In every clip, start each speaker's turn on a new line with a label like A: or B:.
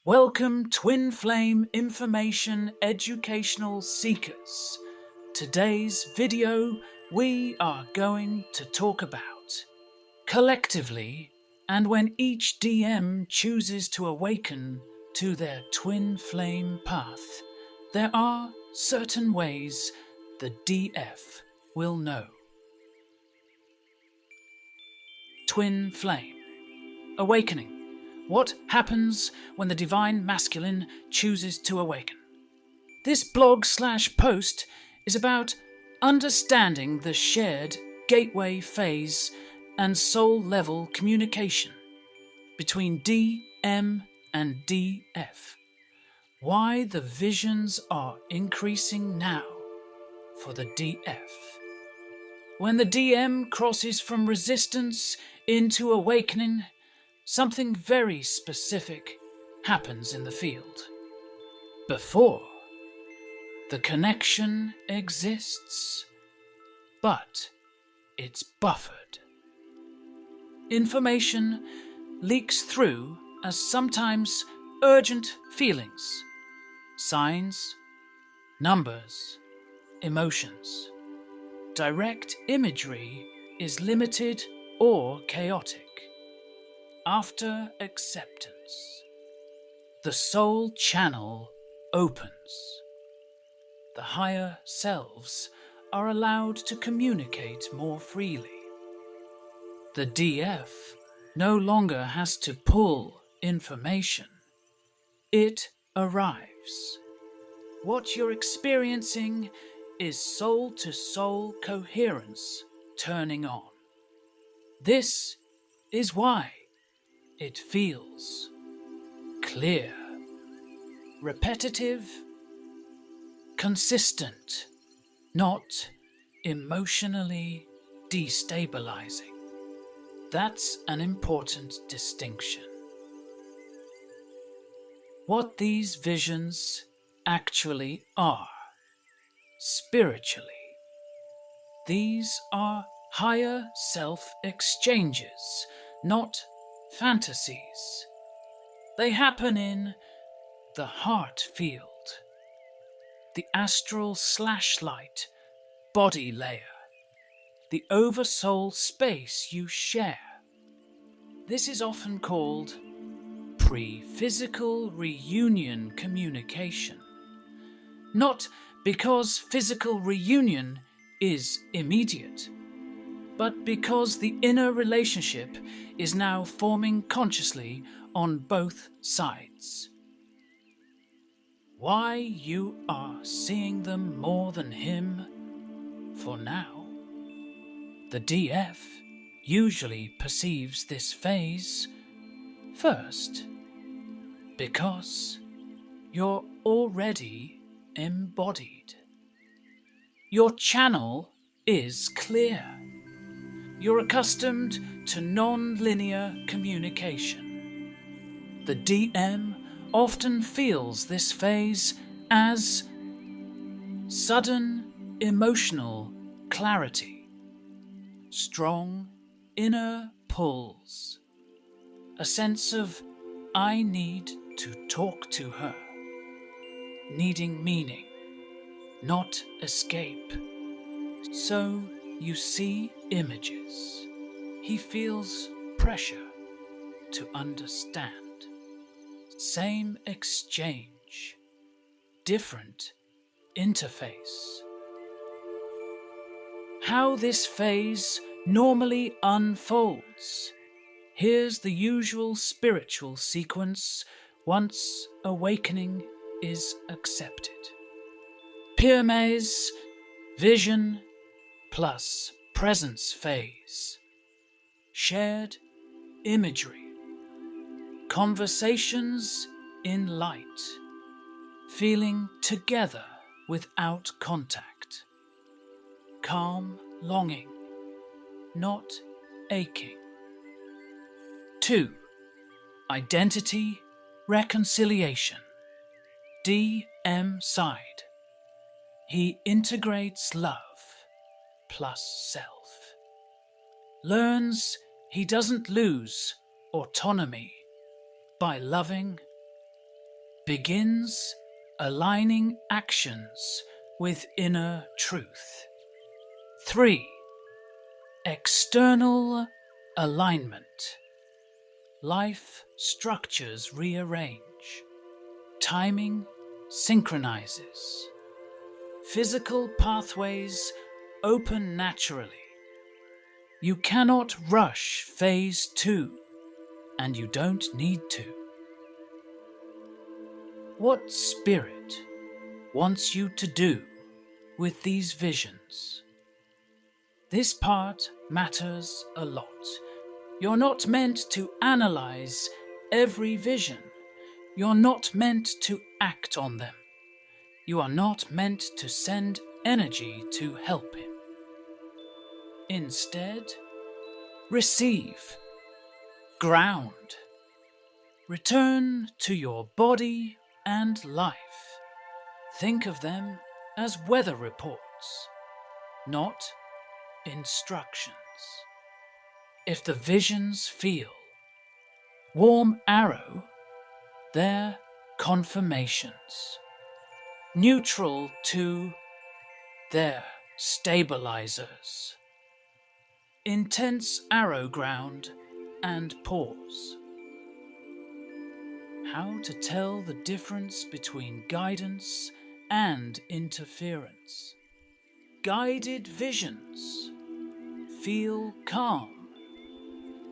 A: Welcome, twin flame information educational seekers. Today's video we are going to talk about collectively, and when each DM chooses to awaken to their twin flame path, there are certain ways the DF will know. Twin flame. Awakening. What happens when the divine masculine chooses to awaken? This blog/post is about understanding the shared gateway phase and soul level communication between D, M and DF. Why the visions are increasing now for the DF. When the DM crosses from resistance into awakening, something very specific happens in the field. Before, the connection exists, but it's buffered. Information leaks through as sometimes urgent feelings, signs, numbers, emotions. Direct imagery is limited or chaotic. After acceptance, the soul channel opens. The higher selves are allowed to communicate more freely. The DF no longer has to pull information. It arrives. What you're experiencing is soul-to-soul coherence turning on. This is why it feels clear, repetitive, consistent, not emotionally destabilizing. That's an important distinction. What these visions actually are, spiritually, these are higher self exchanges, not fantasies. They happen in the heart field, the astral slashlight body layer, the oversoul space you share. This is often called pre-physical reunion communication. Not because physical reunion is immediate, but because the inner relationship is now forming consciously on both sides. Why you are seeing them more than him for now? The DF usually perceives this phase first because you're already embodied. Your channel is clear. You're accustomed to non-linear communication. The DM often feels this phase as sudden emotional clarity, strong inner pulls, a sense of I need to talk to her, needing meaning, not escape. So you see images. He feels pressure to understand. Same exchange, different interface. How this phase normally unfolds. Here's the usual spiritual sequence once awakening is accepted. Pyrmes, vision, plus presence phase, shared imagery, conversations in light, feeling together without contact, calm longing, not aching. 2. Identity reconciliation, DM side. He integrates love plus self. Learns he doesn't lose autonomy by loving begins aligning actions with inner truth. 3. External alignment. Life structures rearrange. Timing synchronizes. Physical pathways open naturally. You cannot rush phase 2, and you don't need to. What spirit wants you to do with these visions? This part matters a lot. You're not meant to analyze every vision. You're not meant to act on them. You are not meant to send energy to help him. Instead, receive, ground, return to your body and life. Think of them as weather reports, not instructions. If the visions feel warm arrow, they're confirmations. Neutral to, they're stabilizers. Intense arrow ground and pause. How to tell the difference between guidance and interference. Guided visions feel calm,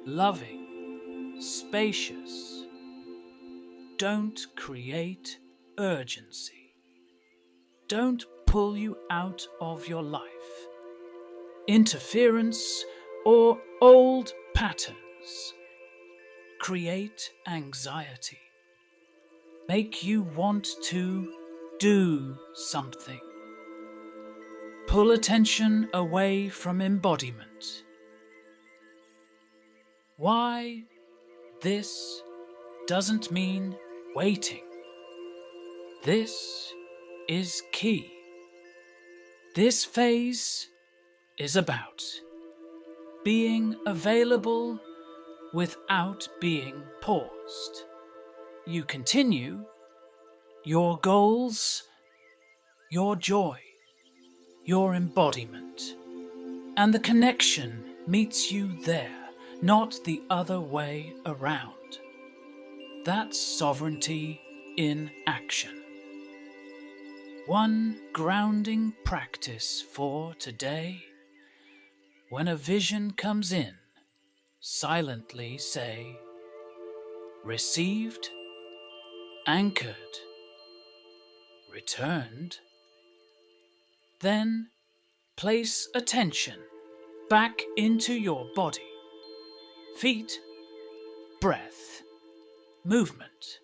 A: loving, spacious. Don't create urgency. Don't pull you out of your life. Interference or old patterns create anxiety. Make you want to do something. Pull attention away from embodiment. Why this doesn't mean waiting. This is key. This phase is about being available without being paused. You continue your goals, your joy, your embodiment, and the connection meets you there, not the other way around. That's sovereignty in action. One grounding practice for today. When a vision comes in, silently say, received, anchored, returned. Then place attention back into your body, feet, breath, movement.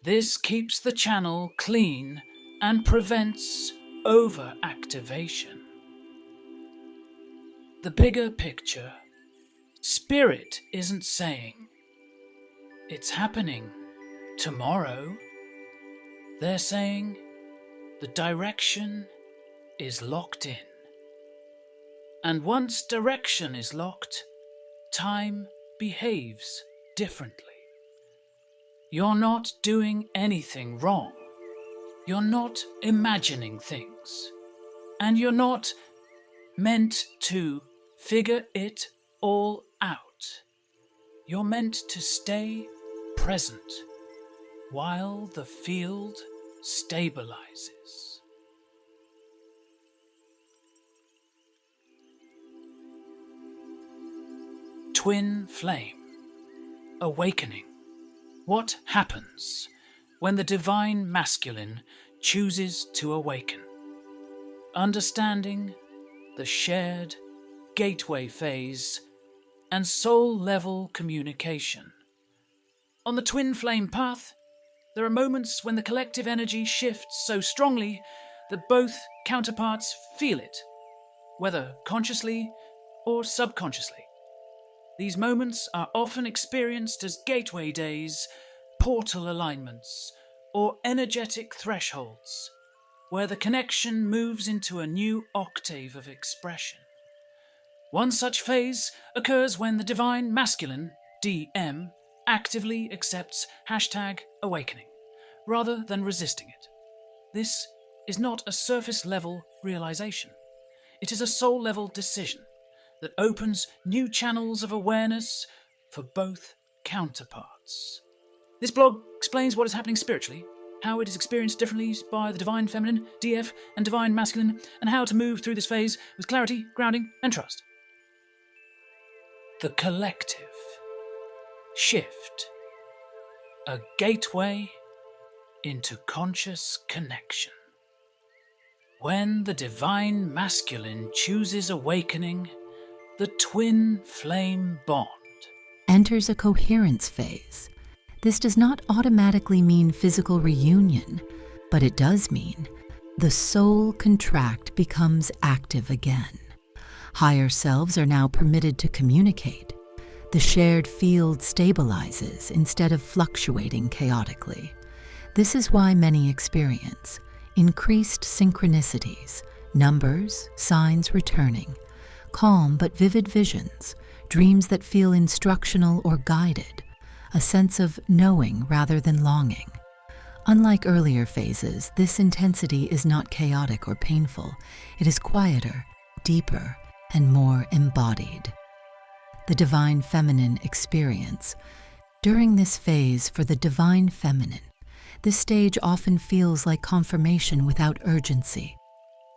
A: This keeps the channel clean and prevents overactivation. The bigger picture. Spirit isn't saying, it's happening tomorrow. They're saying, the direction is locked in. And once direction is locked, time behaves differently. You're not doing anything wrong. You're not imagining things. And you're not meant to figure it all out. You're meant to stay present while the field stabilizes. Twin flame. Awakening. What happens when the divine masculine chooses to awaken? Understanding the shared gateway phase and soul-level communication. On the twin flame path, there are moments when the collective energy shifts so strongly that both counterparts feel it, whether consciously or subconsciously. These moments are often experienced as gateway days, portal alignments, or energetic thresholds, where the connection moves into a new octave of expression. One such phase occurs when the divine masculine, DM, actively accepts #awakening, rather than resisting it. This is not a surface-level realization. It is a soul-level decision that opens new channels of awareness for both counterparts. This blog explains what is happening spiritually, how it is experienced differently by the Divine Feminine, DF, and Divine Masculine, and how to move through this phase with clarity, grounding, and trust. The collective shift, a gateway into conscious connection. When the Divine Masculine chooses awakening, the twin flame bond
B: enters a coherence phase. This does not automatically mean physical reunion, but it does mean the soul contract becomes active again. Higher selves are now permitted to communicate. The shared field stabilizes instead of fluctuating chaotically. This is why many experience increased synchronicities, numbers, signs returning, calm but vivid visions, dreams that feel instructional or guided, a sense of knowing rather than longing. Unlike earlier phases, this intensity is not chaotic or painful. It is quieter, deeper, and more embodied. The Divine Feminine experience. During this phase for the Divine Feminine, this stage often feels like confirmation without urgency.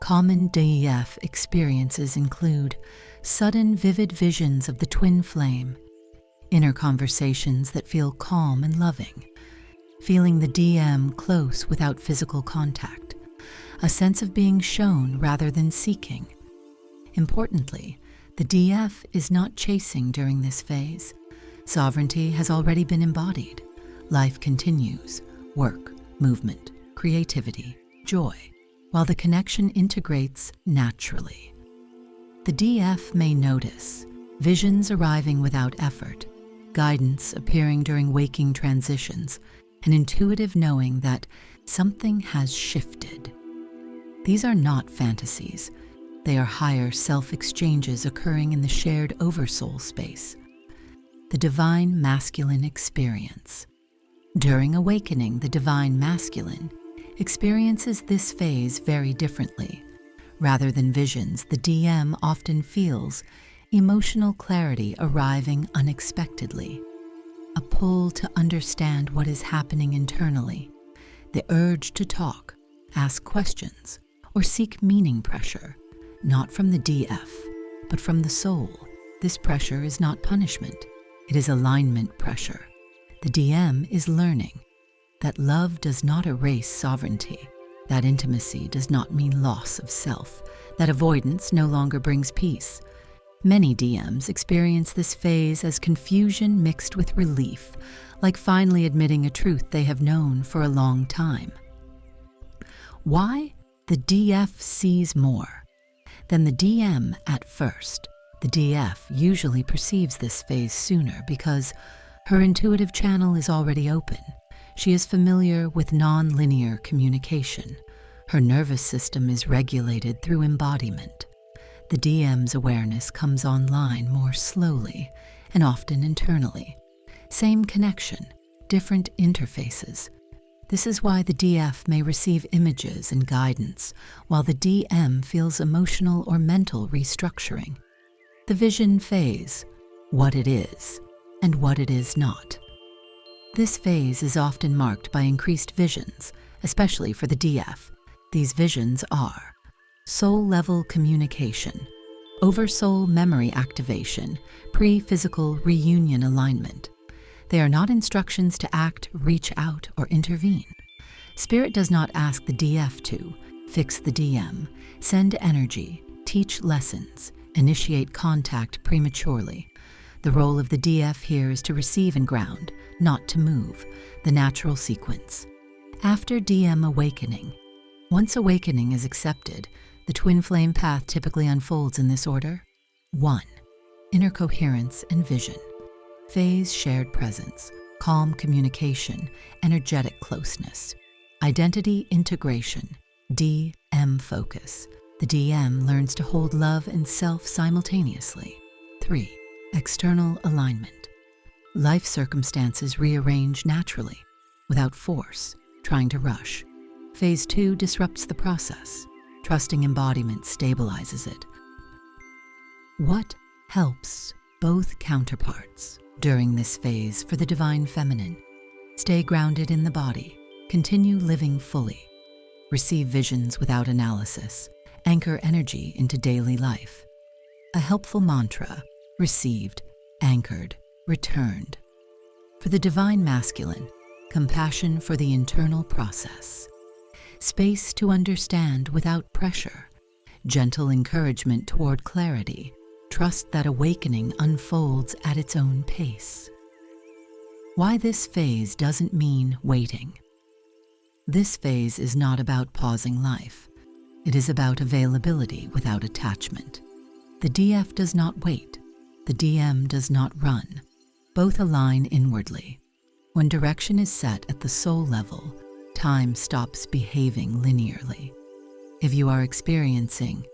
B: Common DEF experiences include sudden vivid visions of the twin flame, inner conversations that feel calm and loving, feeling the DM close without physical contact, a sense of being shown rather than seeking. Importantly, the DF is not chasing during this phase. Sovereignty has already been embodied. Life continues, work, movement, creativity, joy, while the connection integrates naturally. The DF may notice visions arriving without effort, guidance appearing during waking transitions, an intuitive knowing that something has shifted. These are not fantasies. They are higher self-exchanges occurring in the shared oversoul space. The Divine Masculine experience. During awakening, the Divine Masculine experiences this phase very differently. Rather than visions, the DM often feels emotional clarity arriving unexpectedly, a pull to understand what is happening internally, the urge to talk, ask questions, or seek meaning pressure, not from the DF, but from the soul. This pressure is not punishment, it is alignment pressure. The DM is learning that love does not erase sovereignty, that intimacy does not mean loss of self, that avoidance no longer brings peace. Many DMs experience this phase as confusion mixed with relief, like finally admitting a truth they have known for a long time. Why? The DF sees more than the DM at first. The DF usually perceives this phase sooner because her intuitive channel is already open. She is familiar with non-linear communication. Her nervous system is regulated through embodiment. The DM's awareness comes online more slowly and often internally. Same connection, different interfaces. This is why the DF may receive images and guidance, while the DM feels emotional or mental restructuring. The vision phase, what it is and what it is not. This phase is often marked by increased visions, especially for the DF. These visions are soul-level communication, oversoul memory activation, pre-physical reunion alignment. They are not instructions to act, reach out, or intervene. Spirit does not ask the DF to fix the DM, send energy, teach lessons, initiate contact prematurely. The role of the DF here is to receive and ground, not to move, the natural sequence. After DM awakening, once awakening is accepted, the twin flame path typically unfolds in this order. 1. Inner coherence and vision. Phase shared presence, calm communication, energetic closeness. Identity integration, DM focus. The DM learns to hold love and self simultaneously. 3. External alignment. Life circumstances rearrange naturally, without force. trying to rush. Phase 2 disrupts the process. Trusting embodiment stabilizes it. What helps both counterparts during this phase for the divine feminine? Stay grounded in the body. Continue living fully. Receive visions without analysis. Anchor energy into daily life. A helpful mantra: received, anchored, returned. For the divine masculine, compassion for the internal process. Space to understand without pressure. Gentle encouragement toward clarity. Trust that awakening unfolds at its own pace. Why this phase doesn't mean waiting. This phase is not about pausing life. It is about availability without attachment. The DF does not wait. The DM does not run. Both align inwardly. When direction is set at the soul level, time stops behaving linearly. If you are experiencing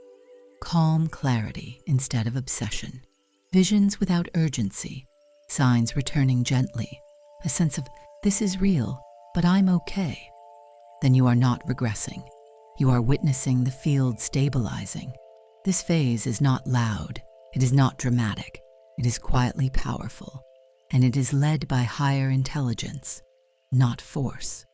B: calm clarity instead of obsession, visions without urgency, signs returning gently, a sense of this is real, but I'm okay, then you are not regressing. You are witnessing the field stabilizing. This phase is not loud. It is not dramatic. It is quietly powerful, and it is led by higher intelligence, not force.